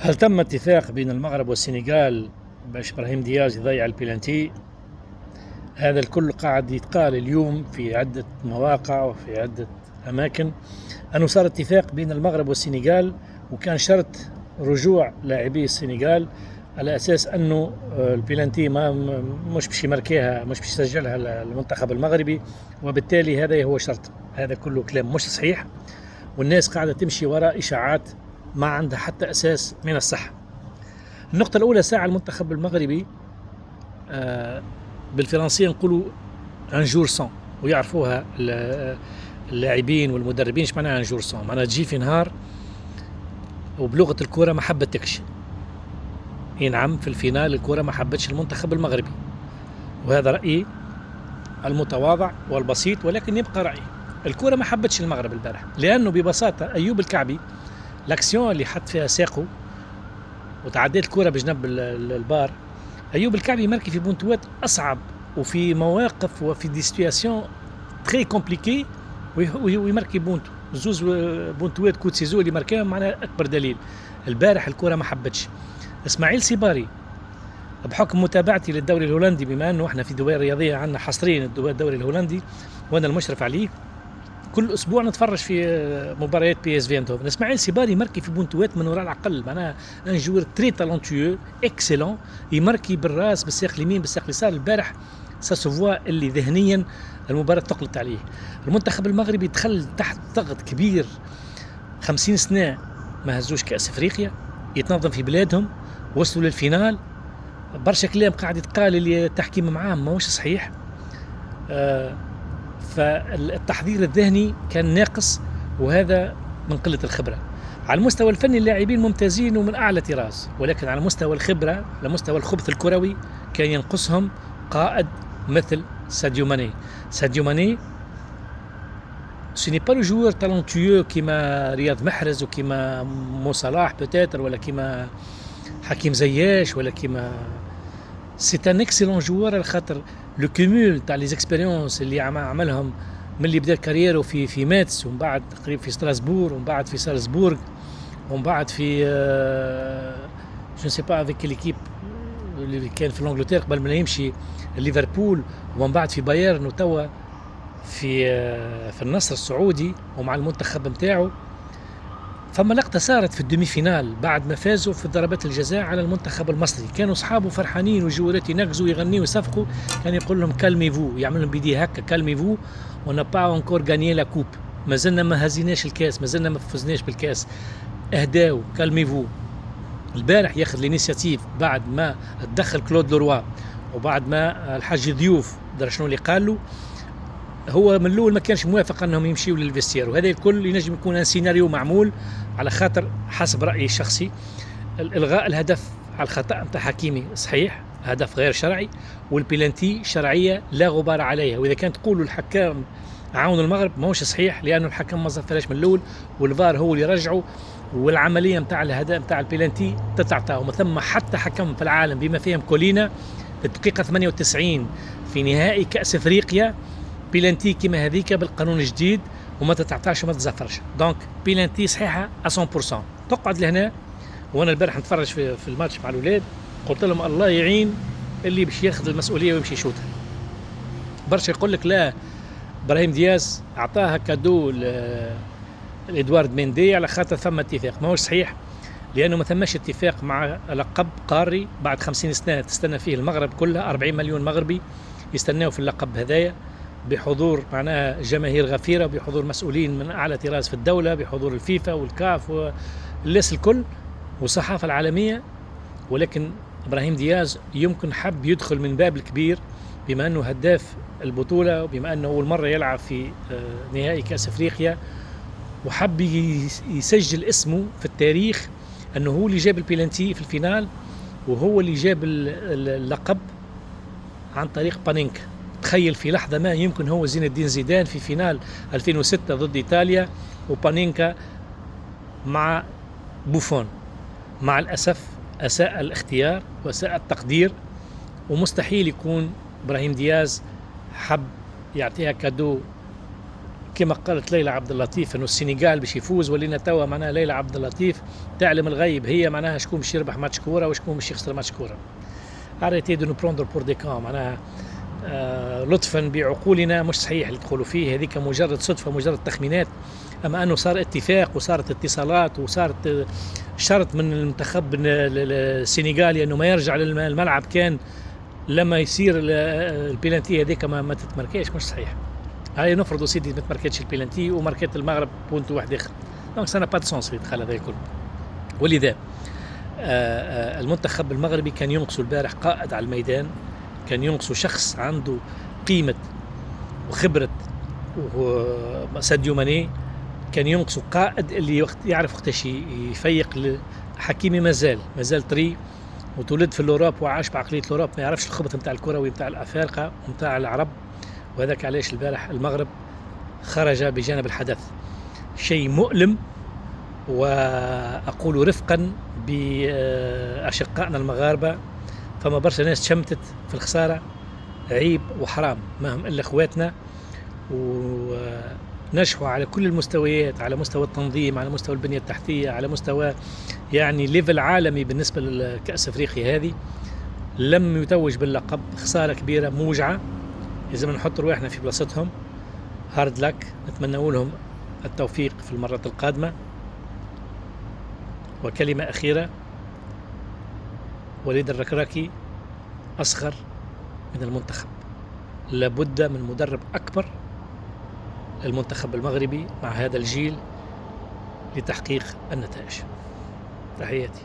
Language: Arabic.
هل تم اتفاق بين المغرب والسنغال باش إبراهيم دياز يضيع البلنتي؟ هذا الكل قاعد يتقال اليوم في عدة مواقع وفي عدة أماكن أنه صار اتفاق بين المغرب والسنغال، وكان شرط رجوع لاعبي السنغال على أساس أنه البلنتي ما مش باش يماركيها، مش باش يسجلها المنتخب المغربي، وبالتالي هذا هو شرط. هذا كله كلام مش صحيح، والناس قاعدة تمشي وراء إشاعات ما عندها حتى أساس من الصحة. النقطة الأولى، ساعة المنتخب المغربي بالفرنسية نقولوا ان جور سون، ويعرفوها اللاعبين والمدربين ايش معناها ان جور سون. معناها تجي في نهار وبلغة الكرة ما حبتكش. نعم، في الفينال الكرة ما حبتش المنتخب المغربي، وهذا رأيي المتواضع والبسيط، ولكن يبقى رأيي. الكرة ما حبتش المغرب البارح، لأنه ببساطة أيوب الكعبي لاكسيون اللي حط فيها ساقه وتعديت الكرة بجنب البار، أيوب الكعبي ماركي في بونتوات أصعب وفي مواقف وفي دي سيتواسيون تري كومبليكي، ويماركي بونتو زوز بونتوات كوت سيزو اللي ماركاهم. معناها أكبر دليل البارح الكرة ما حبتش. إسماعيل سيباري، بحكم متابعتي للدوري الهولندي، بما أنه إحنا في دوائر رياضية عندنا حصريا الدوري الهولندي وأنا المشرف عليه، كل اسبوع نتفرج في مباريات بي اس في اندهوفن. اسماعيل سيباري ماركي في بونتوات من وراء العقل، معناها ان جوور تري تالونتيو اكسلون، يماركي بالراس بالساق اليمين بالساق اليسار. البارح ساسوفوا اللي ذهنيا المباراة ثقلت عليه. المنتخب المغربي دخل تحت ضغط كبير، 50 سنة ما هزوش كأس افريقيا، يتنظم في بلادهم، وصلوا للفينال. برشا كلام قاعد يتقال اللي التحكيم معاهم ما هوش صحيح. فالتحضير الذهني كان ناقص، وهذا من قلة الخبرة. على المستوى الفني اللاعبين ممتازين ومن أعلى طراز، ولكن على مستوى الخبرة، على مستوى الخبث الكروي، كان ينقصهم قائد مثل ساديو ماني. ساديو ماني سيني با لو جوور تالونتيو كيما رياض محرز وكيما مو صلاح بوتيتر، ولا كيما حكيم زياش، ولا كيما سي ان اكسيلون جوار. على خاطر لو كومول تاع لي زيكسبيريونس اللي عملهم من اللي بدا كاريره في ماتس، ومن بعد تقريبا في ستراسبور، ومن بعد في سالزبورغ، ومن بعد في جو سي با افيك ليكيب اللي كان في انجلترا قبل ما يمشي ليفربول، ومن بعد في بايرن، وتوا في النصر السعودي ومع المنتخب نتاعو. فما لقطة صارت في الدومي فينال بعد ما فازوا في ضربات الجزاء على المنتخب المصري، كانوا أصحابه فرحانين وجوارات ينقزوا يغنيوا ويصفقوا، كان يقول لهم كالميفو، يعمل لهم بيديه هكا كالميفو، ونا با انكور غانيي لا كوب، ما زلنا ما هزيناش الكاس، ما زلنا ما فزناش بالكاس، اهداو كالميفو. البارح ياخذ الانيسياتيف بعد ما تدخل كلود لوروا، وبعد ما الحاج ضيوف درا شنو اللي قال له. هو من الاول ما كانش موافق انهم يمشيوا للفيستير، وهذا الكل ينجم يكون ان سيناريو معمول، على خاطر حسب رايي الشخصي الغاء الهدف على الخطا نتاع حكيمي صحيح، هدف غير شرعي، والبيلانتي شرعيه لا غبار عليها. واذا كان تقولوا الحكام عاون المغرب، ما هوش صحيح، لانه الحكم ما زفرش من الاول، والفار هو اللي رجعه، والعمليه نتاع الهدف نتاع البيلانتي تتعطى. وما ثم حتى حكم في العالم بما فيهم كولينا في الدقيقه 98 في نهائي كاس افريقيا بيلانتي كيما هذيك بالقانون الجديد، وما تتعطاش وما تزفرش. دونك بيلانتي صحيحه 100%. تقعد لهنا، وانا البارح نتفرج في الماتش مع الاولاد، قلت لهم الله يعين اللي باش ياخذ المسؤوليه ويمشي يشوتها. برشا يقول لك لا، ابراهيم دياز اعطاها كادو لادوارد ميندي على خاطر ثم اتفاق. ما هو صحيح، لانه ما ثماش اتفاق مع لقب قاري بعد 50 سنه تستنى فيه المغرب كلها، 40 مليون مغربي يستناوا في اللقب هذايا، بحضور معناها جماهير غفيرة، بحضور مسؤولين من أعلى طراز في الدولة، بحضور الفيفا والكاف والناس الكل والصحافة العالمية. ولكن إبراهيم دياز يمكن حب يدخل من باب الكبير، بما أنه هداف البطولة، وبما أنه أول مرة يلعب في نهائي كأس أفريقيا، وحب يسجل اسمه في التاريخ أنه هو اللي جاب البيلانتي في الفينال، وهو اللي جاب اللقب عن طريق بانينكا. تخيل في لحظة ما يمكن هو زين الدين زيدان في فينال 2006 ضد إيطاليا، وبانينكا مع بوفون. مع الأسف أساء الاختيار وأساء التقدير، ومستحيل يكون إبراهيم دياز حب يعطيها كادو كما قالت ليلى عبد اللطيف انه السنغال باش يفوز، ولينا توا معناها ليلى عبد اللطيف تعلم الغيب، هي معناها شكون باش يربح ماتش كوره وشكون باش يخسر ماتش كوره. اريتي دو نو بروندر بور دي كام، معناها لطفا بعقولنا مش صحيح اللي تدخلوا فيه، هذيك مجرد صدفه، مجرد تخمينات. اما انه صار اتفاق وصارت اتصالات وصارت شرط من المنتخب السنغالي انه ما يرجع للملعب كان لما يصير البيلانتي هذيك ما تتمركاش، مش صحيح. هاي نفرضوا سيدي ما تمركتش البيلانتي وماركت المغرب بونت واحد اخر، دونك سانا با دو سونس اللي دخل هذا الكل. ولذا المنتخب المغربي كان ينقصوا البارح قائد على الميدان، كان ينقصوا شخص عنده قيمة وخبرة ساديو ماني، كان ينقصوا قائد اللي يعرف وقتاش يفيق. حكيمي مازال طري وتولد في الأوروب وعاش بعقلية الأوروب، ما يعرفش الخبط نتاع الكروي نتاع الأفارقة ونتاع العرب، وهذاك علاش البارح المغرب خرج بجانب الحدث. شيء مؤلم، وأقول رفقا بأشقائنا المغاربة، فما برشا ناس شمتت في الخسارة، عيب وحرام، ما هم إلا أخواتنا، ونجحوا على كل المستويات، على مستوى التنظيم، على مستوى البنية التحتية، على مستوى يعني ليفل عالمي بالنسبة للكأس أفريقيا هذه. لم يتوج باللقب، خسارة كبيرة موجعة، لازم نحط رواحنا في بلاصتهم. هارد لك، نتمنى لهم التوفيق في المرة القادمة. وكلمة أخيرة، وليد الركراكي أصغر من المنتخب، لابد من مدرب أكبر للمنتخب المغربي مع هذا الجيل لتحقيق النتائج. تحياتي.